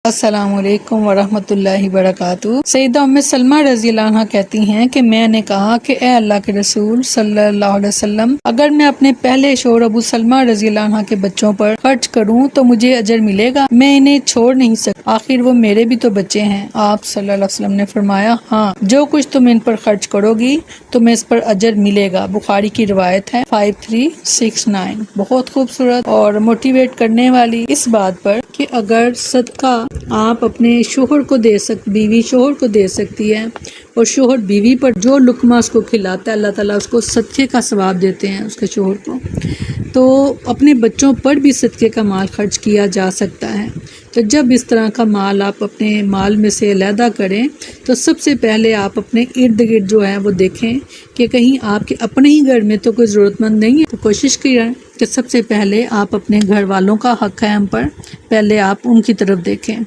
السلام علیکم ورحمۃ اللہ وبرکاتہ۔ سیدہ ام سلمہ رضی اللہ عنہ کہتی ہیں کہ میں نے کہا کہ اے اللہ کے رسول صلی اللہ علیہ وسلم، اگر میں اپنے پہلے شوہر ابو سلمہ رضی اللہ عنہ کے بچوں پر خرچ کروں تو مجھے اجر ملے گا؟ میں انہیں چھوڑ نہیں سکتا، آخر وہ میرے بھی تو بچے ہیں۔ آپ صلی اللہ علیہ وسلم نے فرمایا، ہاں، جو کچھ تم ان پر خرچ کرو گی تمہیں اس پر اجر ملے گا۔ بخاری کی روایت ہے 5369۔ بہت خوبصورت اور موٹیویٹ کرنے والی اس بات پر کہ اگر صدقہ آپ اپنے شوہر کو دے سکتے، بیوی شوہر کو دے سکتی ہے، اور شوہر بیوی پر جو لقمہ اس کو کھلاتا ہے اللہ تعالیٰ اس کو صدقے کا ثواب دیتے ہیں اس کے شوہر کو، تو اپنے بچوں پر بھی صدقے کا مال خرچ کیا جا سکتا ہے۔ تو جب اس طرح کا مال آپ اپنے مال میں سے علیحدہ کریں تو سب سے پہلے آپ اپنے ارد گرد جو ہے وہ دیکھیں کہ کہیں آپ کے اپنے ہی گھر میں تو کوئی ضرورت مند نہیں ہے، تو کوشش کریں کہ سب سے پہلے آپ اپنے گھر والوں کا حق ہے ہم پر، پہلے آپ ان کی طرف دیکھیں۔